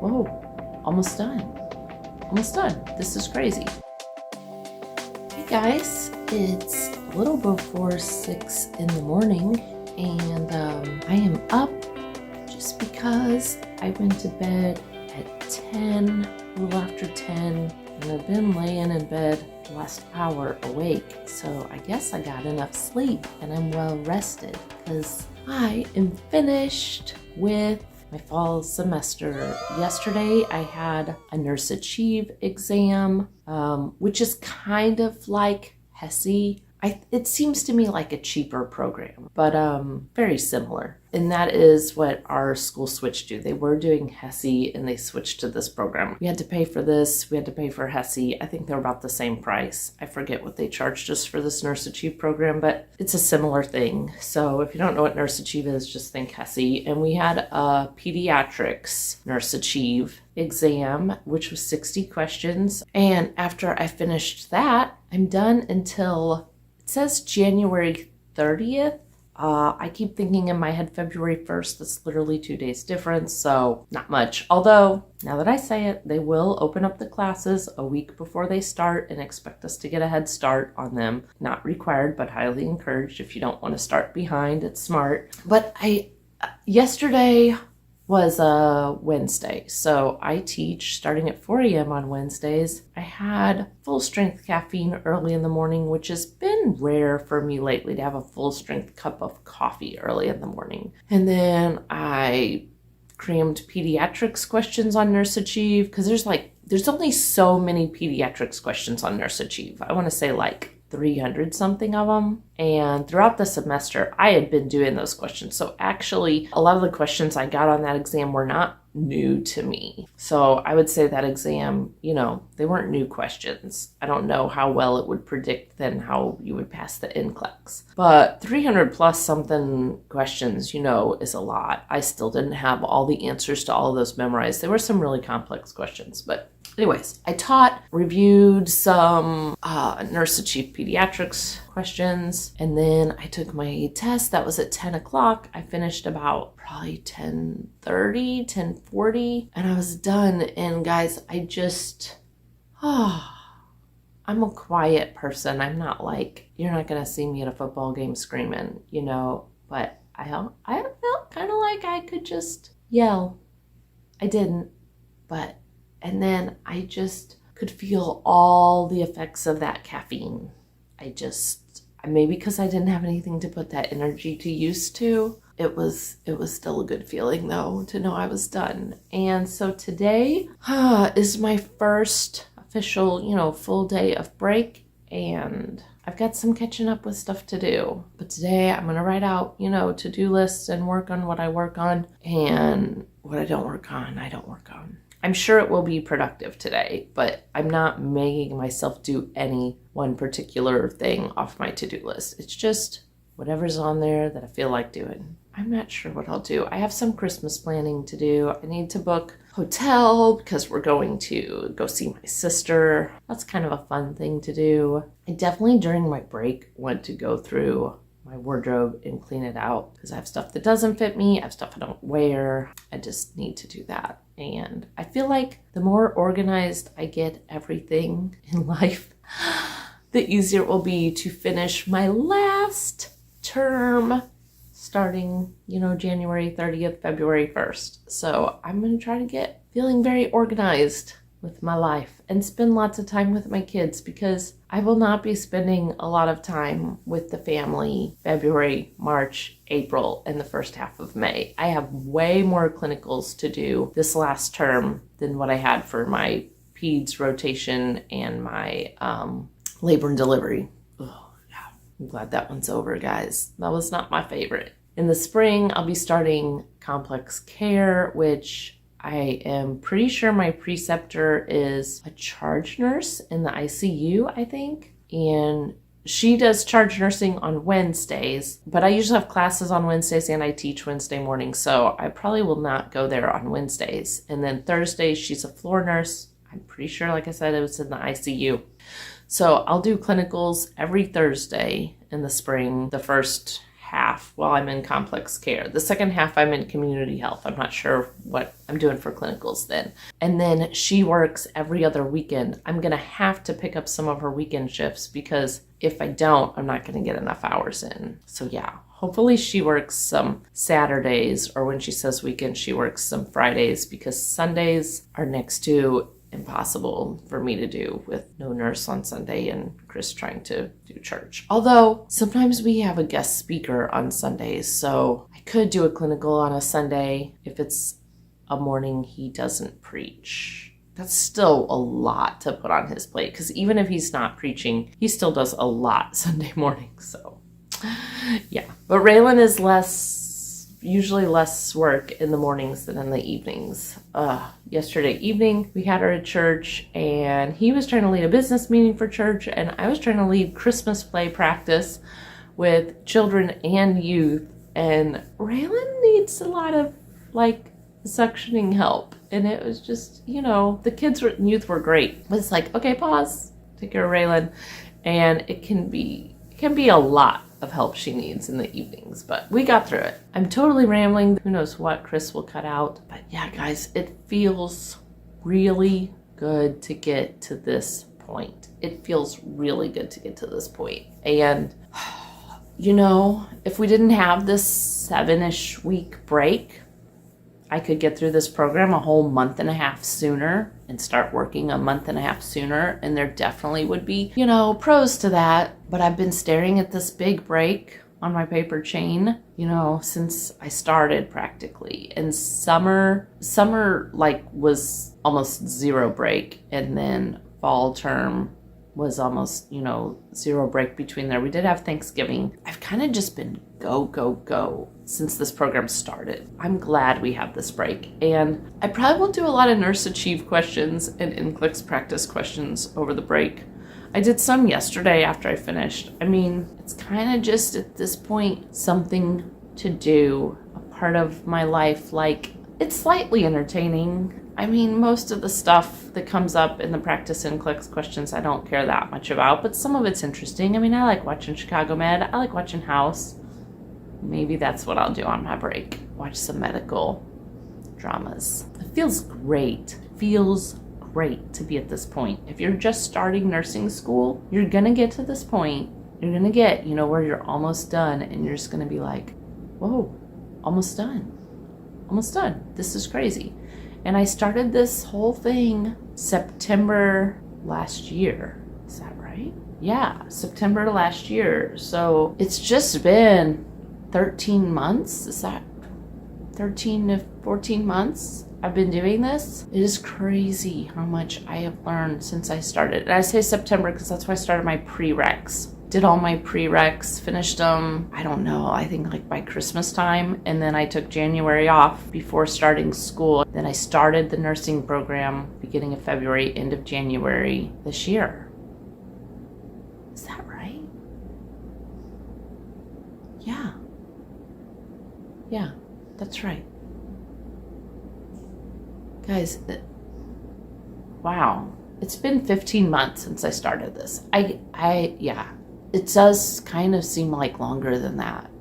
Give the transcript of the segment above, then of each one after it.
Whoa, almost done. Almost done. This is crazy. Hey guys, it's a little before 6 in the morning and I am up just because I went to bed at 10, a little after 10, and I've been laying in bed the last hour awake. So I guess I got enough sleep and I'm well rested because I am finished with my fall semester. Yesterday I had a Nurse Achieve exam, which is kind of like HESI. It seems to me like a cheaper program, but very similar. And that is what our school switched to. They were doing HESI and they switched to this program. We had to pay for this. We had to pay for HESI. I think they're about the same price. I forget what they charged us for this Nurse Achieve program, but it's a similar thing. So if you don't know what Nurse Achieve is, just think HESI. And we had a pediatrics Nurse Achieve exam, which was 60 questions. And after I finished that, I'm done until, it says January 30th. I keep thinking in my head February 1st. That's literally 2 days difference, so not much. Although, now that I say it, they will open up the classes a week before they start and expect us to get a head start on them. Not required, but highly encouraged if you don't want to start behind. It's smart. But yesterday was a Wednesday, so I teach starting at 4 a.m. on Wednesdays. I had full strength caffeine early in the morning, which has been rare for me lately to have a full strength cup of coffee early in the morning. And then I crammed pediatrics questions on Nurse Achieve because there's only so many pediatrics questions on Nurse Achieve. I want to say like 300 something of them. And throughout the semester, I had been doing those questions. So actually, a lot of the questions I got on that exam were not new to me. So I would say that exam, they weren't new questions. I don't know how well it would predict then how you would pass the NCLEX. But 300 plus something questions, is a lot. I still didn't have all the answers to all of those memorized. There were some really complex questions, but anyways, I taught, reviewed some Nurse Achieve pediatrics questions, and then I took my test. That was at 10 o'clock. I finished about probably 10:30, 10:40, and I was done. And guys, I'm a quiet person. I'm not like, you're not going to see me at a football game screaming, but I felt kind of like I could just yell. I didn't, and then I just could feel all the effects of that caffeine. Maybe because I didn't have anything to put that energy to use to, it was still a good feeling though to know I was done. And so today is my first official, full day of break, and I've got some catching up with stuff to do. But today I'm going to write out, to-do lists and work on what I work on, and what I don't work on, I don't work on. I'm sure it will be productive today, but I'm not making myself do any one particular thing off my to-do list. It's just whatever's on there that I feel like doing. I'm not sure what I'll do. I have some Christmas planning to do. I need to book hotel because we're going to go see my sister. That's kind of a fun thing to do. I definitely during my break want to go through my wardrobe and clean it out because I have stuff that doesn't fit me. I have stuff I don't wear. I just need to do that. And I feel like the more organized I get everything in life, the easier it will be to finish my last term starting, January 30th, February 1st. So I'm going to try to get feeling very organized with my life and spend lots of time with my kids because I will not be spending a lot of time with the family February, March, April, and the first half of May. I have way more clinicals to do this last term than what I had for my peds rotation and my labor and delivery. Oh, yeah. I'm glad that one's over, guys. That was not my favorite. In the spring, I'll be starting complex care, which I am pretty sure my preceptor is a charge nurse in the ICU, I think. And she does charge nursing on Wednesdays, but I usually have classes on Wednesdays and I teach Wednesday morning, so I probably will not go there on Wednesdays. And then Thursdays, she's a floor nurse. I'm pretty sure, like I said, it was in the ICU. So I'll do clinicals every Thursday in the spring, the first half while I'm in complex care. The second half I'm in community health. I'm not sure what I'm doing for clinicals then. And then she works every other weekend. I'm going to have to pick up some of her weekend shifts because if I don't, I'm not going to get enough hours in. So yeah, hopefully she works some Saturdays, or when she says weekend, she works some Fridays, because Sundays are next to impossible for me to do with no nurse on Sunday and Chris trying to do church. Although sometimes we have a guest speaker on Sundays, so I could do a clinical on a Sunday if it's a morning he doesn't preach. That's still a lot to put on his plate, because even if he's not preaching, he still does a lot Sunday morning. So yeah, but Raylan is usually less work in the mornings than in the evenings. Yesterday evening, we had her at church, and he was trying to lead a business meeting for church, and I was trying to lead Christmas play practice with children and youth, and Raylan needs a lot of suctioning help. And it was just, the kids and youth were great. But it's like, okay, pause, take care of Raylan. And it can be a lot of help she needs in the evenings, but we got through it. I'm totally rambling. Who knows what Chris will cut out. But yeah, guys, it feels really good to get to this point. It feels really good to get to this point. And, if we didn't have this 7-ish week break, I could get through this program a whole month and a half sooner and start working a month and a half sooner. And there definitely would be, pros to that. But I've been staring at this big break on my paper chain, since I started practically. And summer was almost zero break. And then fall term was almost, zero break between there. We did have Thanksgiving. I've kind of just been go since this program started. I'm glad we have this break. And I probably will do a lot of Nurse Achieve questions and NCLEX practice questions over the break. I did some yesterday after I finished. It's kind of just at this point something to do, a part of my life. It's slightly entertaining. Most of the stuff that comes up in the practice NCLEX questions I don't care that much about, but some of it's interesting. I like watching Chicago Med. I like watching House. Maybe that's what I'll do on my break. Watch some medical dramas. It feels great. To be at this point. If you're just starting nursing school, you're gonna get to this point. You're gonna get, where you're almost done, and you're just gonna be like, whoa, almost done. This is crazy. And I started this whole thing September last year. Is that right? Yeah, September last year. So it's just been 13 months. Is that 13 to 14 months I've been doing this? It is crazy how much I have learned since I started. And I say September because that's when I started my prereqs. Did all my prereqs, finished them, I don't know, I think by Christmas time. And then I took January off before starting school. Then I started the nursing program beginning of February, end of January this year. Is that right? Yeah, that's right. Guys, wow. It's been 15 months since I started this. Yeah. It does kind of seem like longer than that.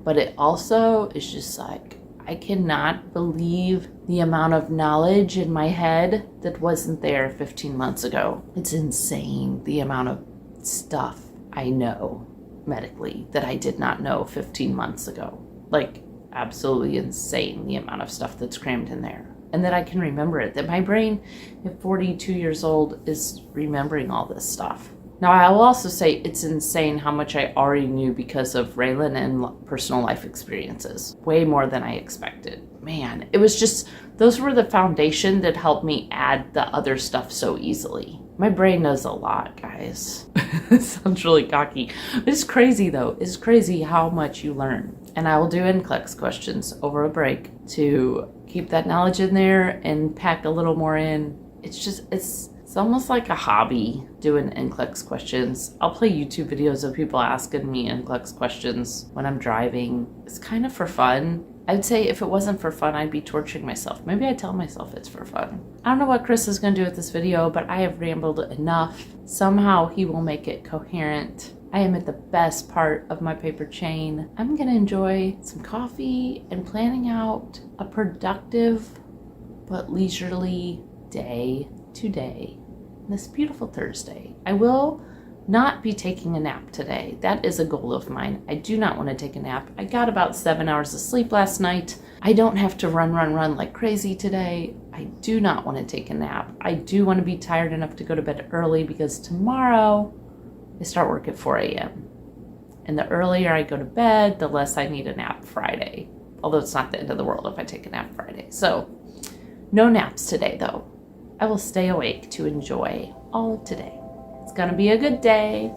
But it also is just I cannot believe the amount of knowledge in my head that wasn't there 15 months ago. It's insane the amount of stuff I know medically that I did not know 15 months ago. Absolutely insane the amount of stuff that's crammed in there. And that I can remember it. That my brain at 42 years old is remembering all this stuff. Now, I will also say it's insane how much I already knew because of Raylan and personal life experiences. Way more than I expected. Man, it was just, those were the foundation that helped me add the other stuff so easily. My brain knows a lot, guys. It sounds really cocky. But it's crazy, though. It's crazy how much you learn. And I will do NCLEX questions over a break to keep that knowledge in there and pack a little more in. It's almost like a hobby doing NCLEX questions. I'll play YouTube videos of people asking me NCLEX questions when I'm driving. It's kind of for fun. I'd say if it wasn't for fun, I'd be torturing myself. Maybe I tell myself it's for fun. I don't know what Chris is going to do with this video, but I have rambled enough. Somehow he will make it coherent I am at the best part of my paper chain. I'm gonna enjoy some coffee and planning out a productive but leisurely day today, this beautiful Thursday. I will not be taking a nap today. That is a goal of mine. I do not want to take a nap. I got about 7 hours of sleep last night. I don't have to run like crazy today. I do not want to take a nap. I do want to be tired enough to go to bed early because tomorrow I start work at 4 a.m. And the earlier I go to bed, the less I need a nap Friday. Although it's not the end of the world if I take a nap Friday. So no naps today though. I will stay awake to enjoy all of today. It's gonna be a good day.